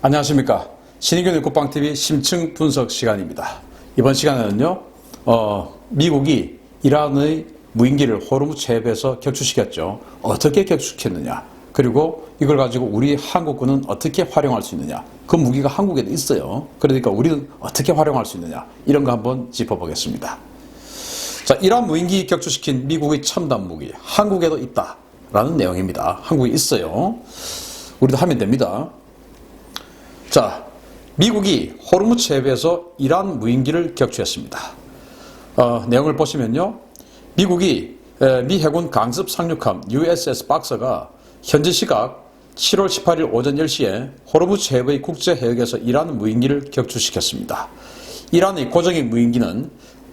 안녕하십니까. 신인균 국방TV 심층 분석 시간입니다. 이번 시간에는요, 미국이 이란의 무인기를 호르무즈 해협에서 격추시켰죠. 어떻게 격추시켰느냐, 그리고 이걸 가지고 우리 한국군은 어떻게 활용할 수 있느냐, 그 무기가 한국에도 있어요. 그러니까 우리는 어떻게 활용할 수 있느냐, 이런 거 한번 짚어보겠습니다. 자, 이란 무인기 격추시킨 미국의 첨단 무기, 한국에도 있다라는 내용입니다. 한국에 있어요. 우리도 하면 됩니다. 자, 미국이 호르무즈 해협에서 이란 무인기를 격추했습니다. 내용을 보시면요, 미국이 미 해군 강습 상륙함 USS 박서가 현지 시각 7월 18일 오전 10시에 호르무즈 해협의 국제 해역에서 이란 무인기를 격추시켰습니다. 이란의 고정익 무인기는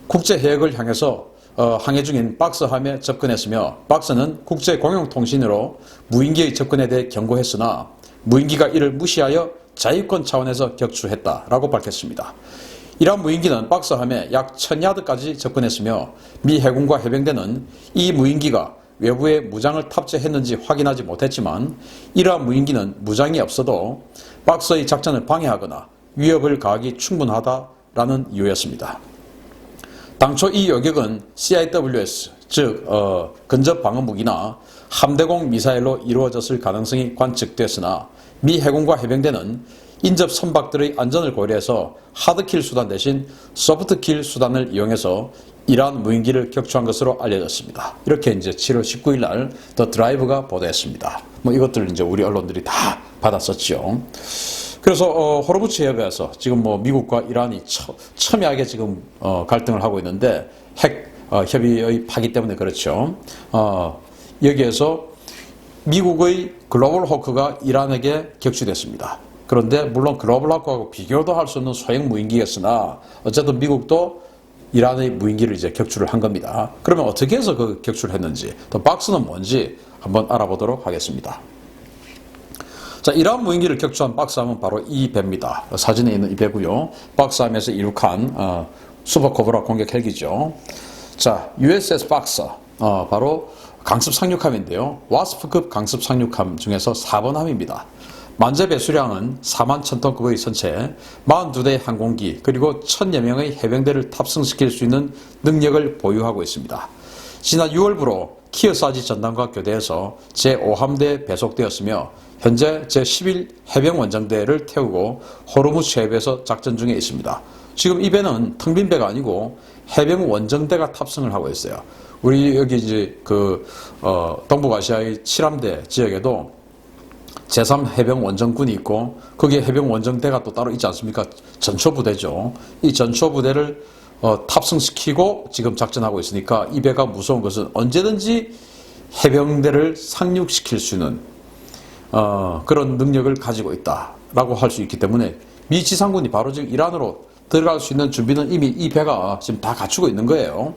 국제 해역을 향해서 항해 중인 박서함에 접근했으며, 박서는 국제 공용통신으로 무인기의 접근에 대해 경고했으나 무인기가 이를 무시하여 자위권 차원에서 격추했다라고 밝혔습니다. 이란 무인기는 박서함에 약 1000야드까지 접근했으며, 미 해군과 해병대는 이 무인기가 외부에 무장을 탑재했는지 확인하지 못했지만, 이러한 무인기는 무장이 없어도 박서의 작전을 방해하거나 위협을 가하기 충분하다라는 이유였습니다. 당초 이 요격은 CIWS, 즉 근접 방어 무기나 함대공 미사일로 이루어졌을 가능성이 관측됐으나, 미 해군과 해병대는 인접 선박들의 안전을 고려해서 하드킬 수단 대신 소프트킬 수단을 이용해서 이란 무인기를 격추한 것으로 알려졌습니다. 이렇게 이제 7월 19일 날 더 드라이브가 보도했습니다. 이것들을 이제 우리 언론들이 다 받았었죠. 그래서 호르무즈 해협에서 지금 미국과 이란이 첨예하게 지금 갈등을 하고 있는데, 핵 협의의 파기 때문에 그렇죠. 여기에서 미국의 글로벌 호크가 이란에게 격추됐습니다. 그런데 물론 글로벌 호크하고 비교도 할 수 없는 소형 무인기였으나 어쨌든 미국도 이란의 무인기를 이제 격추를 한 겁니다. 그러면 어떻게 해서 그 격추를 했는지, 또 박스는 뭔지 한번 알아보도록 하겠습니다. 자, 이란 무인기를 격추한 박스함은 바로 이 배입니다. 사진에 있는 이 배고요. 박스함에서 이륙한 슈퍼코브라 공격 헬기죠. 자, USS 박서, 바로 강습 상륙함인데요. 와스프급 강습 상륙함 중에서 4번 함입니다. 만재 배수량은 41,000톤급의 선체, 42대의 항공기, 그리고 1000여 명의 해병대를 탑승시킬 수 있는 능력을 보유하고 있습니다. 지난 6월부로 키어사지 전단과 교대해서 제5함대에 배속되었으며, 현재 제11 해병원정대를 태우고 호르무즈 해협에서 작전 중에 있습니다. 지금 이 배는 텅 빈 배가 아니고 해병원정대가 탑승을 하고 있어요. 우리 여기 이제 동북아시아의 7함대 지역에도 제3 해병원정군이 있고, 거기에 해병원정대가 또 따로 있지 않습니까? 전초부대죠. 이 전초부대를 탑승시키고 지금 작전하고 있으니까, 이 배가 무서운 것은 언제든지 해병대를 상륙시킬 수 있는 그런 능력을 가지고 있다라고 할 수 있기 때문에, 미 지상군이 바로 지금 이란으로 들어갈 수 있는 준비는 이미 이 배가 지금 다 갖추고 있는 거예요.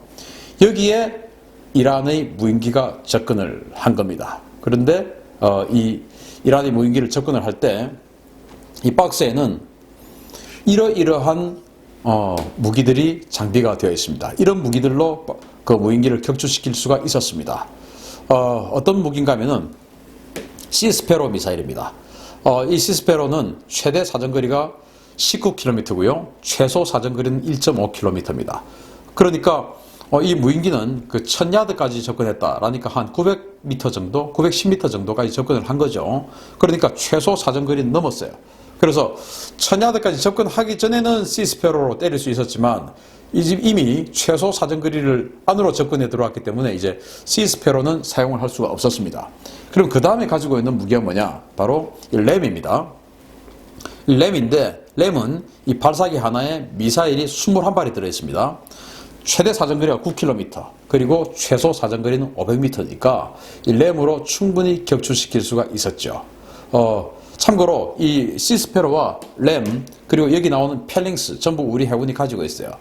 여기에 이란의 무인기가 접근을 한 겁니다. 그런데 이 이란의 무인기를 접근을 할 때 이 박스에는 이러이러한 무기들이 장비가 되어 있습니다. 이런 무기들로 그 무인기를 격추시킬 수가 있었습니다. 어떤 무기인가 하면은 시스페로 미사일입니다. 이 시스페로는 최대 사정거리가 19km고요. 최소 사정거리는 1.5km입니다. 그러니까 이 무인기는 그 1000야드까지 접근했다라니까 한 900m 정도, 910m 정도까지 접근을 한 거죠. 그러니까 최소 사정거리는 넘었어요. 그래서 1000야드까지 접근하기 전에는 시스페로로 때릴 수 있었지만, 이미 최소 사정거리를 안으로 접근해 들어왔기 때문에 이제 시스페로는 사용을 할 수가 없었습니다. 그럼 그 다음에 가지고 있는 무기가 뭐냐? 바로 이 램입니다. 이 램인데, 램은 이 발사기 하나에 미사일이 21발이 들어있습니다. 최대 사정거리가 9km, 그리고 최소 사정거리는 500m니까 이 램으로 충분히 격추시킬 수가 있었죠. 참고로 이 시스페로와 램, 그리고 여기 나오는 펠링스 전부 우리 해군이 가지고 있어요.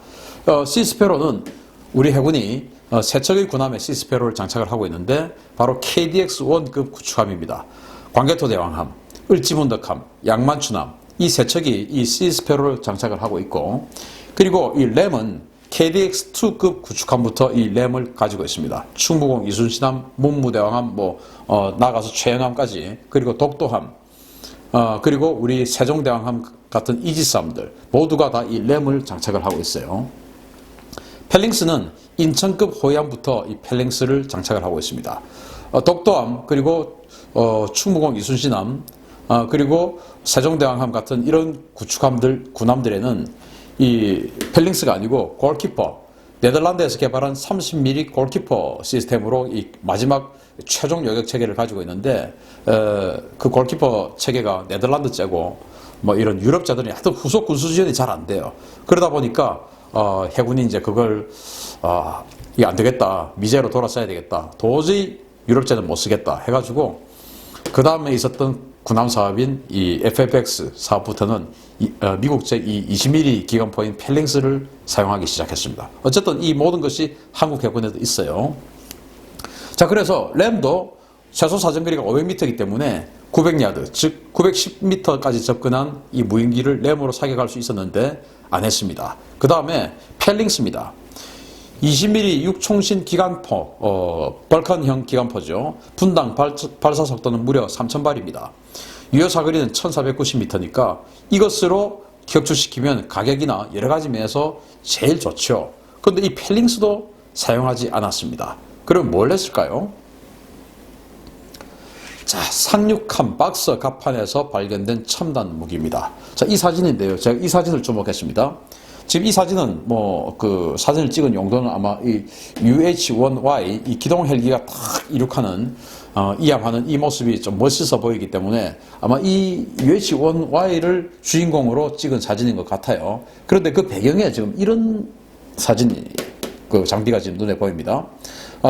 시스페로는 우리 해군이 세 척의 군함에 시스페로를 장착을 하고 있는데, 바로 KDX-1급 구축함입니다. 광개토 대왕함, 을지문덕함, 양만추남, 이 세 척이 이 시스페로를 장착을 하고 있고, 그리고 이 램은 KDX-2급 구축함부터 이 램을 가지고 있습니다. 충무공 이순신함, 문무대왕함, 나가서 최영함까지, 그리고 독도함, 그리고 우리 세종대왕함 같은 이지스함들 모두가 다 이 램을 장착을 하고 있어요. 펠링스는 인천급 호위함부터 이 펠링스를 장착을 하고 있습니다. 독도함 그리고 충무공 이순신함 그리고 세종대왕함 같은 이런 구축함들 군함들에는 이 펠링스가 아니고 골키퍼 네덜란드에서 개발한 30mm 골키퍼 시스템으로 이 마지막 최종 요격 체계를 가지고 있는데 그 골키퍼 체계가 네덜란드제고 뭐 이런 유럽자들이 하여튼 후속 군수 지원이 잘 안 돼요. 그러다 보니까 해군이 이제 그걸 이게 안 되겠다, 미제로 돌아서야 되겠다, 도저히 유럽제는 못 쓰겠다 해가지고 그 다음에 있었던 군함 사업인 이 FFX 사업부터는 미국제 이 20mm 기관포인 펠링스를 사용하기 시작했습니다. 어쨌든 이 모든 것이 한국 해군에도 있어요. 자, 그래서 램도 최소 사정거리가 500m이기 때문에 900야드, 즉 910m까지 접근한 이 무인기를 램으로 사격할 수 있었는데 안 했습니다. 그 다음에 펠링스입니다. 20mm 육총신 기관포, 벌컨형 기관포죠. 분당 발사 속도는 무려 3000발입니다. 유효 사거리는 1490m니까 이것으로 격추시키면 가격이나 여러 가지 면에서 제일 좋죠. 그런데 이 펠링스도 사용하지 않았습니다. 그럼 뭘 했을까요? 자, 상륙함 박서 갑판에서 발견된 첨단 무기입니다. 자, 이 사진인데요. 제가 이 사진을 주목했습니다. 지금 이 사진은 그 사진을 찍은 용도는 아마 이 UH-1Y 이 기동 헬기가 딱 이륙하는 이함하는 이 모습이 좀 멋있어 보이기 때문에 아마 이 UH-1Y를 주인공으로 찍은 사진인 것 같아요. 그런데 그 배경에 지금 이런 사진이 그 장비가 지금 눈에 보입니다.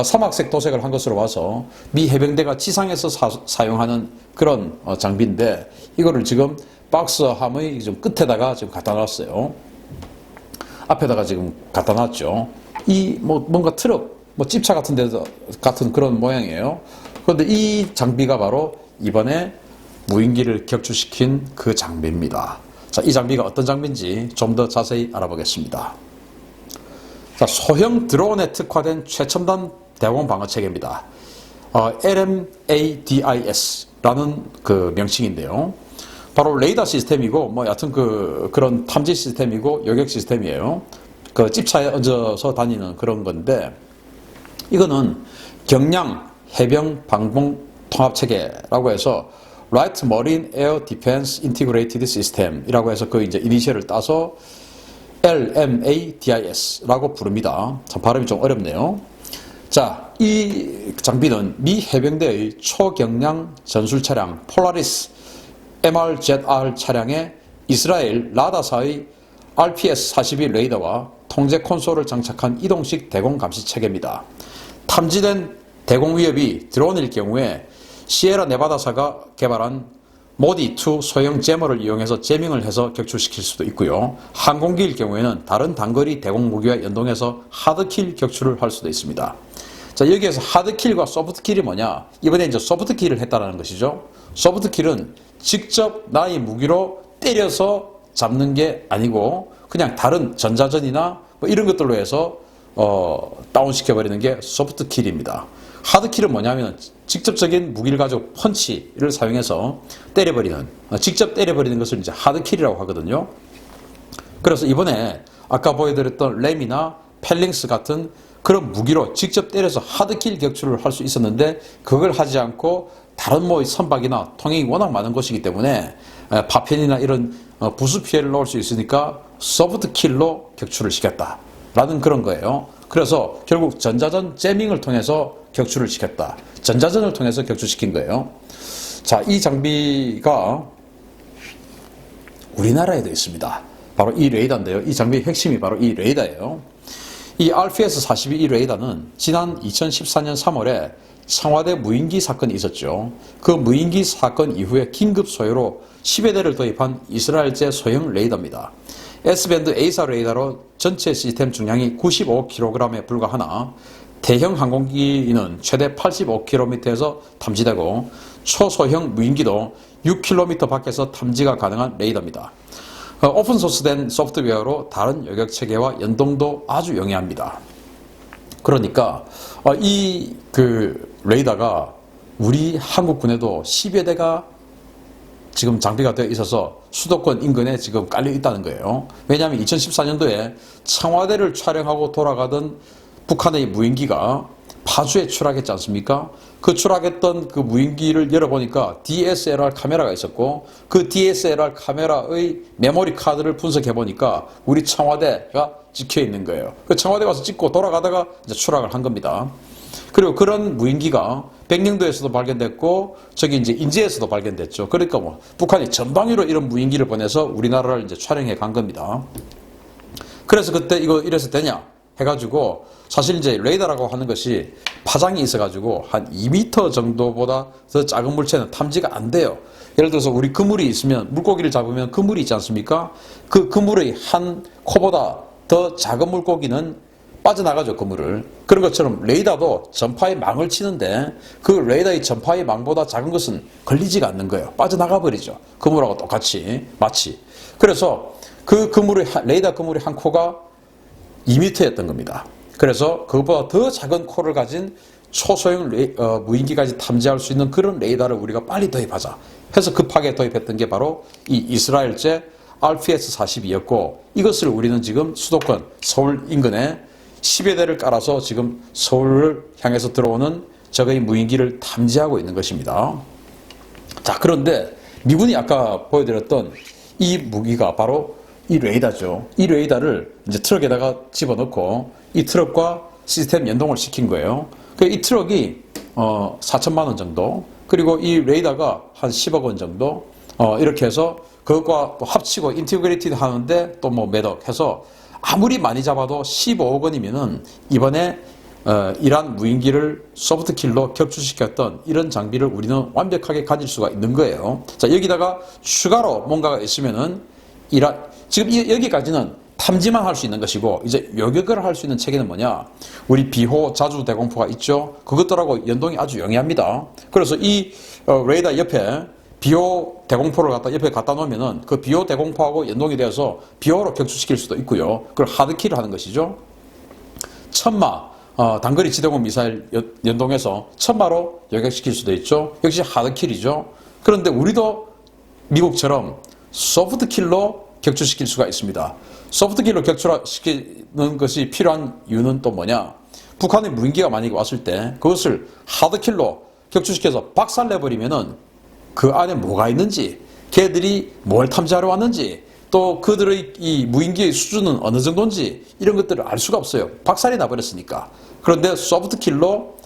사막색 도색을 한 것으로 봐서 미 해병대가 지상에서 사용하는 그런 장비인데 이거를 지금 박스함의 좀 끝에다가 지금 갖다 놨어요. 앞에다가 지금 갖다 놨죠. 이 뭔가 트럭, 찝차 같은 데서 같은 그런 모양이에요. 그런데 이 장비가 바로 이번에 무인기를 격추시킨 그 장비입니다. 자, 이 장비가 어떤 장비인지 좀 더 자세히 알아보겠습니다. 자, 소형 드론에 특화된 최첨단 대공 방어 체계입니다. LMADIS라는 그 명칭인데요. 바로 레이더 시스템이고, 여하튼 그런 탐지 시스템이고, 요격 시스템이에요. 그 찝차에 얹어서 다니는 그런 건데, 이거는 경량 해병 방공 통합 체계라고 해서 Light Marine Air Defense Integrated System이라고 해서 그 이제 이니셜을 따서 LMADIS라고 부릅니다. 참 발음이 좀 어렵네요. 자, 이 장비는 미 해병대의 초경량 전술 차량 폴라리스 MRZR 차량에 이스라엘 라다사의 RPS-42 레이더와 통제 콘솔을 장착한 이동식 대공 감시 체계입니다. 탐지된 대공 위협이 드론일 경우에 시에라 네바다사가 개발한 모디2 소형 제머를 이용해서 제밍을 해서 격추시킬 수도 있고요. 항공기일 경우에는 다른 단거리 대공 무기와 연동해서 하드킬 격추를 할 수도 있습니다. 자, 여기에서 하드킬과 소프트킬이 뭐냐? 이번에 이제 소프트킬을 했다는 것이죠. 소프트킬은 직접 나의 무기로 때려서 잡는 게 아니고 그냥 다른 전자전이나 이런 것들로 해서 다운시켜버리는 게 소프트킬입니다. 하드킬은 뭐냐면 직접적인 무기를 가지고 펀치를 사용해서 때려버리는, 직접 때려버리는 것을 이제 하드킬이라고 하거든요. 그래서 이번에 아까 보여드렸던 램이나 펠링스 같은 그런 무기로 직접 때려서 하드킬 격추를 할 수 있었는데 그걸 하지 않고 다른 선박이나 통행이 워낙 많은 곳이기 때문에 파편이나 이런 부수 피해를 넣을 수 있으니까 소프트킬로 격추를 시켰다라는 그런 거예요. 그래서 결국 전자전 제밍을 통해서 격추를 시켰다. 전자전을 통해서 격추시킨 거예요. 자, 이 장비가 우리나라에도 있습니다. 바로 이 레이더인데요. 이 장비의 핵심이 바로 이 레이더예요. 이 RPS-42 레이더는 지난 2014년 3월에 청와대 무인기 사건이 있었죠. 그 무인기 사건 이후에 긴급 소요로 10여 대를 도입한 이스라엘제 소형 레이더입니다. S밴드 A사 레이더로 전체 시스템 중량이 95kg에 불과하나 대형 항공기는 최대 85km에서 탐지되고 초소형 무인기도 6km 밖에서 탐지가 가능한 레이더입니다. 오픈소스된 소프트웨어로 다른 요격 체계와 연동도 아주 용이합니다. 그러니까 이 레이더가 우리 한국군에도 10여 대가 지금 장비가 되어 있어서 수도권 인근에 지금 깔려 있다는 거예요. 왜냐하면 2014년도에 청와대를 촬영하고 돌아가던 북한의 무인기가 파주에 추락했지 않습니까? 그 추락했던 그 무인기를 열어보니까 DSLR 카메라가 있었고 그 DSLR 카메라의 메모리 카드를 분석해보니까 우리 청와대가 찍혀 있는 거예요. 그 청와대 가서 찍고 돌아가다가 이제 추락을 한 겁니다. 그리고 그런 무인기가 백령도에서도 발견됐고 저기 이제 인제에서도 발견됐죠. 그러니까 뭐 북한이 전방위로 이런 무인기를 보내서 우리나라를 이제 촬영해 간 겁니다. 그래서 그때 이거 이래서 되냐 해가지고 사실 이제 레이더라고 하는 것이 파장이 있어가지고 한 2m 정도보다 더 작은 물체는 탐지가 안 돼요. 예를 들어서 우리 그물이 있으면 물고기를 잡으면 그물이 있지 않습니까? 그 그물의 한 코보다 더 작은 물고기는 빠져나가죠, 그물을. 그런 것처럼 레이더도 전파의 망을 치는데 그 레이더의 전파의 망보다 작은 것은 걸리지가 않는 거예요. 빠져나가 버리죠. 그물하고 똑같이 마치. 그래서 그 그물의 레이더 그물의 한 코가 2m였던 겁니다. 그래서 그것보다 더 작은 코를 가진 초소형 무인기까지 탐지할 수 있는 그런 레이더를 우리가 빨리 도입하자 해서 급하게 도입했던 게 바로 이 이스라엘제 RPS-42였고 이것을 우리는 지금 수도권 서울 인근에 10여 대를 깔아서 지금 서울을 향해서 들어오는 적의 무인기를 탐지하고 있는 것입니다. 자, 그런데 미군이 아까 보여드렸던 이 무기가 바로 이 레이더죠. 이 레이더를 이제 트럭에다가 집어넣고 이 트럭과 시스템 연동을 시킨 거예요. 이 트럭이 4천만 원 정도, 그리고 이 레이더가 한 10억 원 정도, 이렇게 해서 그것과 또 합치고 인티그레이티드 하는데 또 뭐 매덕 해서 아무리 많이 잡아도 15억 원이면은 이번에 이란 무인기를 소프트킬로 격추시켰던 이런 장비를 우리는 완벽하게 가질 수가 있는 거예요. 자, 여기다가 추가로 뭔가가 있으면은 지금 여기까지는 탐지만 할 수 있는 것이고 이제 요격을 할 수 있는 체계는 뭐냐? 우리 비호 자주 대공포가 있죠. 그것들하고 연동이 아주 용이합니다. 그래서 이 레이더 옆에 비호 대공포를 옆에 갖다 놓으면은 그 비호 대공포하고 연동이 되어서 비호로 격추시킬 수도 있고요. 그걸 하드킬을 하는 것이죠. 천마 단거리 지대공 미사일 연동해서 천마로 요격시킬 수도 있죠. 역시 하드킬이죠. 그런데 우리도 미국처럼 소프트킬로 격추시킬 수가 있습니다. 소프트킬로 격추시키는 것이 필요한 이유는 또 뭐냐? 북한의 무인기가 만약에 왔을 때 그것을 하드킬로 격추시켜서 박살내버리면은 그 안에 뭐가 있는지, 걔들이 뭘 탐지하러 왔는지, 또 그들의 이 무인기의 수준은 어느 정도인지 이런 것들을 알 수가 없어요. 박살이 나버렸으니까. 그런데 소프트킬로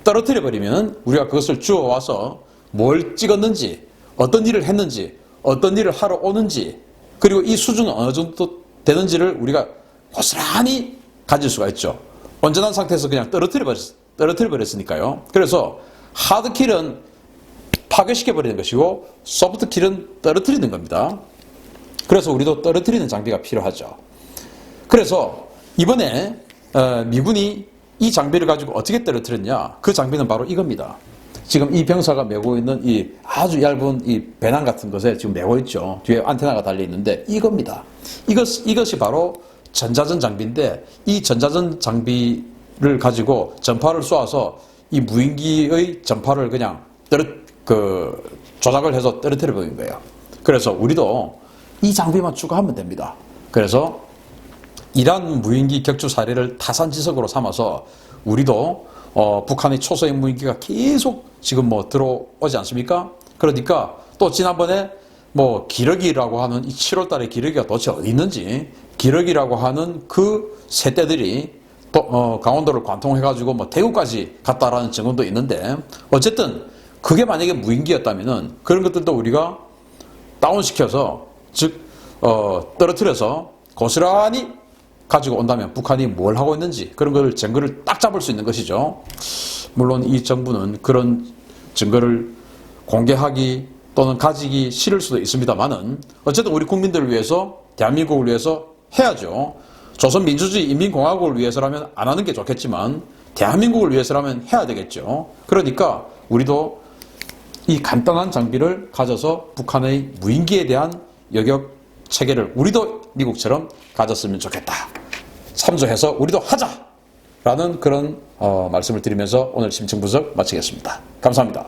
떨어뜨려버리면 우리가 그것을 주워와서 뭘 찍었는지, 어떤 일을 했는지, 어떤 일을 하러 오는지, 그리고 이 수준은 어느 정도 되는지를 우리가 고스란히 가질 수가 있죠. 온전한 상태에서 그냥 떨어뜨려버렸으니까요. 그래서 하드킬은 파괴시켜버리는 것이고 소프트킬은 떨어뜨리는 겁니다. 그래서 우리도 떨어뜨리는 장비가 필요하죠. 그래서 이번에 미군이 이 장비를 가지고 어떻게 떨어뜨렸냐? 그 장비는 바로 이겁니다. 지금 이 병사가 메고 있는 이 아주 얇은 이 배낭 같은 것에 지금 메고 있죠. 뒤에 안테나가 달려 있는데 이겁니다. 이것이 바로 전자전 장비인데 이 전자전 장비를 가지고 전파를 쏘아서 이 무인기의 전파를 그냥 조작을 해서 떨어뜨려 버린 거예요. 그래서 우리도 이 장비만 추가하면 됩니다. 그래서 이란 무인기 격추 사례를 타산지석으로 삼아서 우리도 북한의 초소형 무인기가 계속 지금 뭐 들어오지 않습니까? 그러니까 또 지난번에 뭐 기러기라고 하는 이 7월 달에 기러기가 도대체 어디 있는지 기러기라고 하는 그 새떼들이 또 강원도를 관통해가지고 뭐 대구까지 갔다라는 증언도 있는데 어쨌든 그게 만약에 무인기였다면은 그런 것들도 우리가 다운시켜서 즉 떨어뜨려서 고스란히 가지고 온다면 북한이 뭘 하고 있는지 그런 걸 증거를 딱 잡을 수 있는 것이죠. 물론 이 정부는 그런 증거를 공개하기 또는 가지기 싫을 수도 있습니다만은 어쨌든 우리 국민들을 위해서 대한민국을 위해서 해야죠. 조선민주주의 인민공화국을 위해서라면 안 하는 게 좋겠지만 대한민국을 위해서라면 해야 되겠죠. 그러니까 우리도 이 간단한 장비를 가져서 북한의 무인기에 대한 여격 체계를 우리도 미국처럼 가졌으면 좋겠다. 참조해서 우리도 하자! 라는 그런 말씀을 드리면서 오늘 심층 분석 마치겠습니다. 감사합니다.